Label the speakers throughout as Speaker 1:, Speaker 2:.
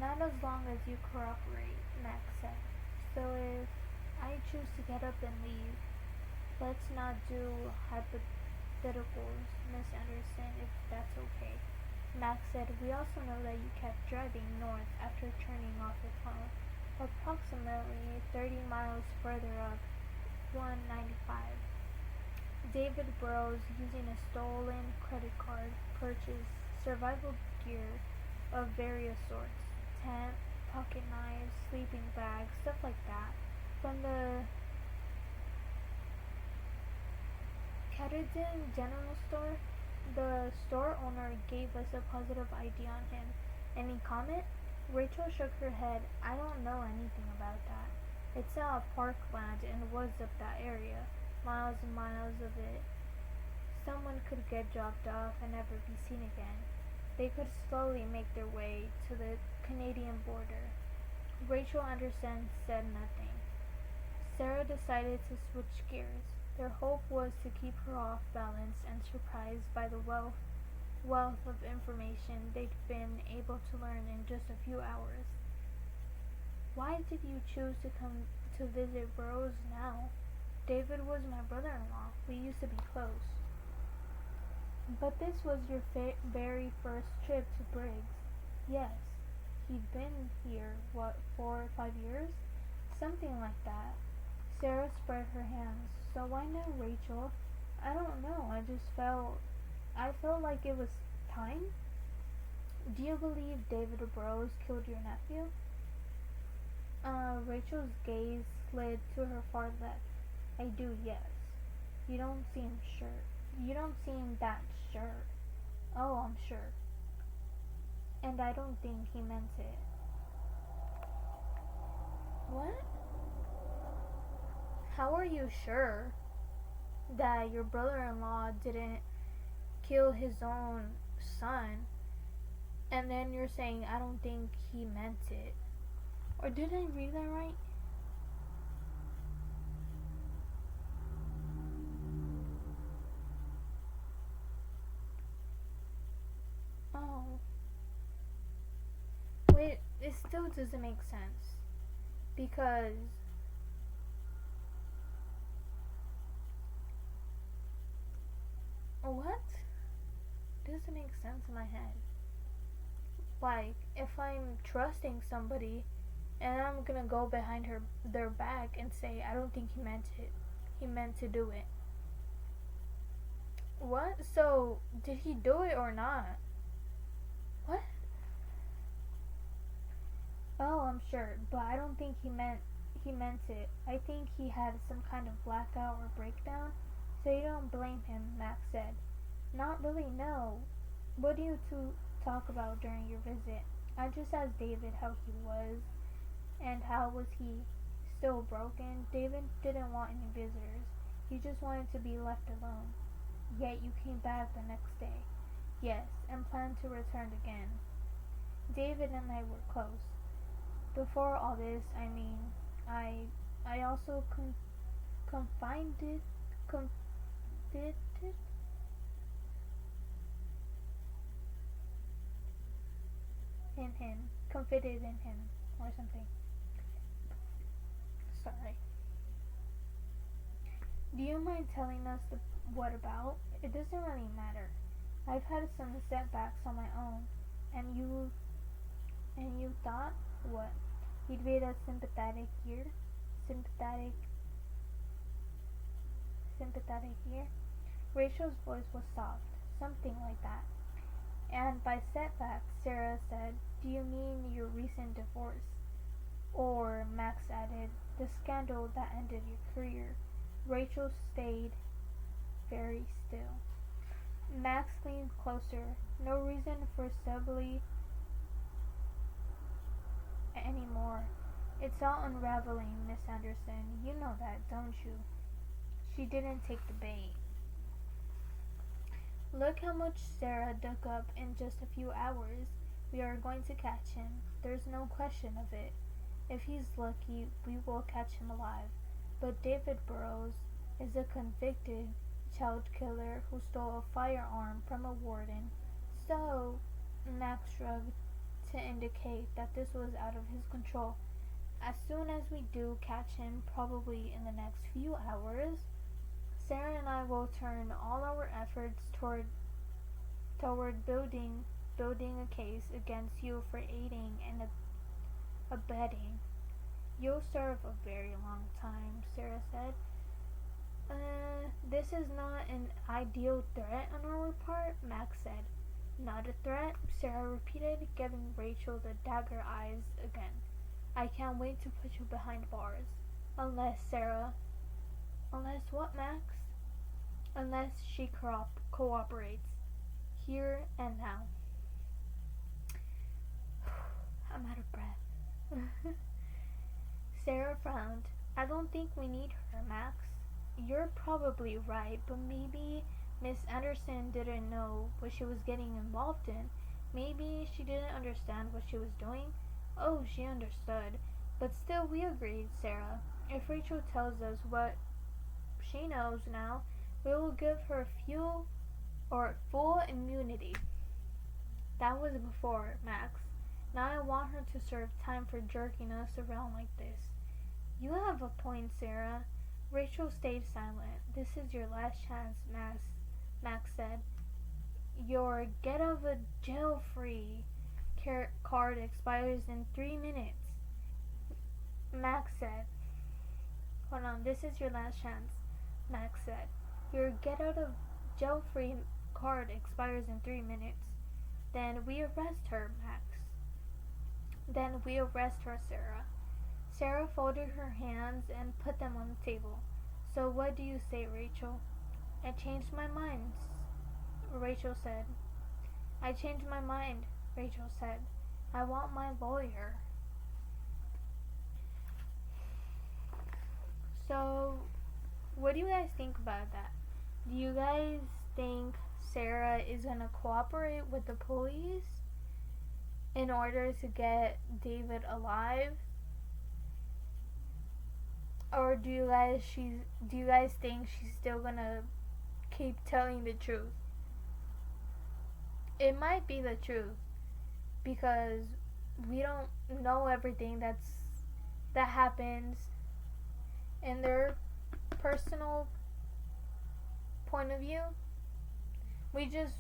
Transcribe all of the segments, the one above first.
Speaker 1: Not as long as you cooperate, Max said. So if I choose to get up and leave, let's not do hypotheticals, Miss Anderson, if that's okay. Max said, we also know that you kept driving north after turning off your phone, approximately 30 miles further up 195. David Burrows, using a stolen credit card, purchased survival gear of various sorts: tent, pocket knives, sleeping bags, stuff like that, from the Katahdin General Store. The store owner gave us a positive ID on him. Any comment? Rachel shook her head. I don't know anything about that. It's a parkland and woods up that area. Miles and miles of it. Someone could get dropped off and never be seen again. They could slowly make their way to the Canadian border. Rachel Anderson said nothing. Sarah decided to switch gears. Their hope was to keep her off balance and surprised by the wealth of information they'd been able to learn in just a few hours. Why did you choose to come to visit Burroughs now? David was my brother-in-law. We used to be close. But this was your very first trip to Briggs. Yes. He'd been here, what, 4 or 5 years? Something like that. Sarah spread her hands. So why now, Rachel? I don't know. I felt like it was time. Do you believe David Burroughs killed your nephew? Rachel's gaze slid to her far left. I do, yes. You don't seem sure. You don't seem that sure. Oh, I'm sure. And I don't think he meant it. What? How are you sure that your brother-in-law didn't kill his own son? And then you're saying, I don't think he meant it. Or did I read that right? Oh. Wait, it still doesn't make sense. Because what? Doesn't make sense in my head. Like, if I'm trusting somebody and I'm gonna go behind their back and say, I don't think he meant it. He meant to do it. What? So, did he do it or not? What? Oh, I'm sure, but I don't think he meant it. I think he had some kind of blackout or breakdown, so you don't blame him, Max said. Not really, no. What do you two talk about during your visit? I just asked David how he was, and how was he still broken. David didn't want any visitors. He just wanted to be left alone. Yet you came back the next day. Yes, and planned to return again. David and I were close. Before all this, I mean, I also confided confided in him, or something. Sorry. Do you mind telling us what about? It doesn't really matter. I've had some setbacks on my own, and you thought what? He'd be that sympathetic here, sympathetic here. Rachel's voice was soft, something like that. And by setbacks, Sarah said, do you mean your recent divorce? Or, Max added, the scandal that ended your career. Rachel stayed very still. Max leaned closer. No reason for subtly anymore. It's all unraveling, Miss Anderson. You know that, don't you? She didn't take the bait. Look how much Sarah dug up in just a few hours. We are going to catch him. There's no question of it. If he's lucky, we will catch him alive. But David Burroughs is a convicted child killer who stole a firearm from a warden. So, Max shrugged, to indicate that this was out of his control. As soon as we do catch him, probably in the next few hours, Sarah and I will turn all our efforts toward building a case against you for aiding and abetting. You'll serve a very long time, Sarah said. This is not an ideal threat on our part, Max said. Not a threat, Sarah repeated, giving Rachel the dagger eyes again. I can't wait to put you behind bars. Unless Sarah... Unless what, Max? Unless she cooperates. Here and now. I'm out of breath. Sarah frowned. I don't think we need her, Max. You're probably right, but maybe Miss Anderson didn't know what she was getting involved in. Maybe she didn't understand what she was doing. Oh, she understood. But still, we agreed, Sarah. If Rachel tells us what she knows now, we will give her full immunity. That was before, Max. Now I want her to serve time for jerking us around like this. You have a point, Sarah. Rachel stayed silent. This is your last chance, Max said. Your get out of jail free card expires in 3 minutes. Max said. Hold on, this is your last chance, Max said. Your get out of jail free card expires in 3 minutes. Then we arrest her, Max. Then we arrest her, Sarah. Sarah folded her hands and put them on the table. So what do you say, Rachel? I changed my mind, Rachel said. I changed my mind, Rachel said. I want my lawyer. So, what do you guys think about that? Do you guys think Sarah is gonna cooperate with the police in order to get David alive? Or do you guys think she's still gonna keep telling the truth? It might be the truth, because we don't know everything that happens in their personal point of view. We just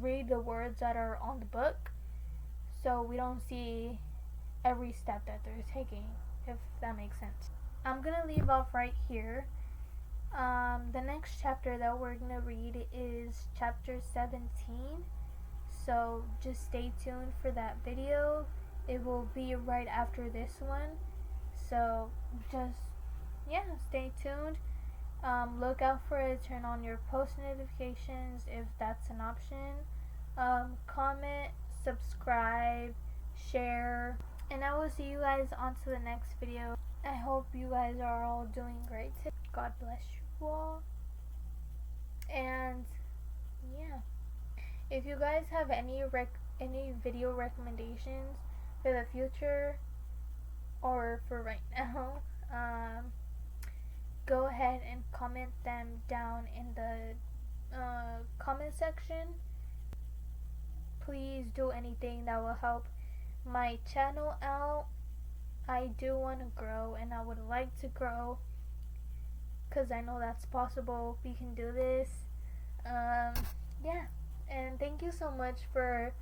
Speaker 1: read the words that are on the book, so we don't see every step that they're taking, if that makes sense. I'm gonna leave off right here. The next chapter that we're gonna read is chapter 17, so just stay tuned for that video. It will be right after this one, so just stay tuned. Look out for it. Turn on your post notifications if that's an option. Comment, subscribe, share, and I will see you guys on to the next video. I hope you guys are all doing great. God bless you all. And yeah, if you guys have any video recommendations for the future or for right now, go ahead and comment them down in the comment section. Please do anything that will help my channel out. I do want to grow, and I would like to grow, because I know that's possible. We can do this. Yeah, and thank you so much for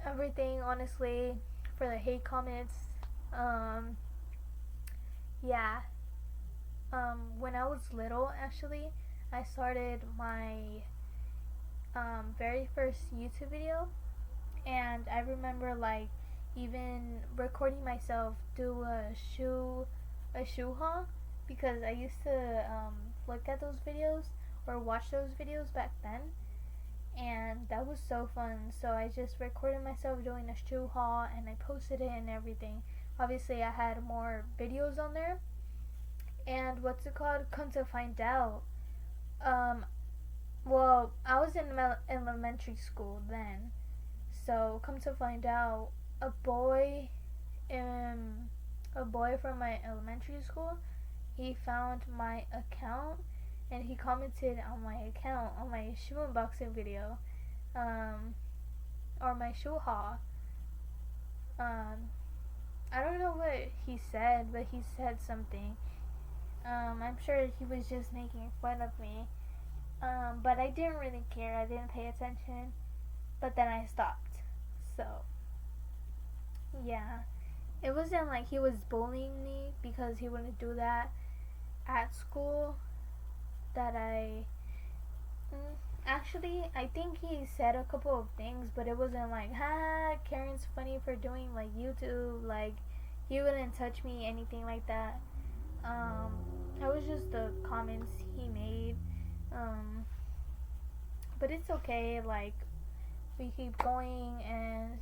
Speaker 1: everything, honestly, for the hate comments. Yeah, when I was little, actually, I started my very first YouTube video, and I remember like even recording myself do a shoe haul, because I used to look at those videos or watch those videos back then, and that was so fun. So I just recorded myself doing a shoe haul and I posted it and everything. Obviously I had more videos on there, and come to find out, well, I was in elementary school then, so come to find out, a boy from my elementary school, he found my account and he commented on my account on my shoe unboxing video, or my shoe haul, I don't know what he said, but he said something. I'm sure he was just making fun of me. But I didn't really care. I didn't pay attention. But then I stopped. So, yeah. It wasn't like he was bullying me because he wouldn't do that at school. That actually, I think he said a couple of things, but it wasn't like, ha, Karen's funny for doing like YouTube. Like, he wouldn't touch me, anything like that. It was just the comments he made. Um, but it's okay. Like, we keep going, and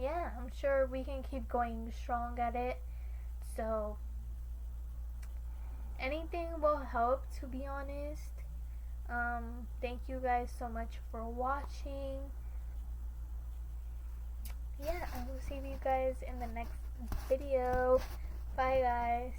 Speaker 1: yeah, I'm sure we can keep going strong at it. So, anything will help, to be honest. Thank you guys so much for watching. Yeah, I will see you guys in the next video. Bye, guys.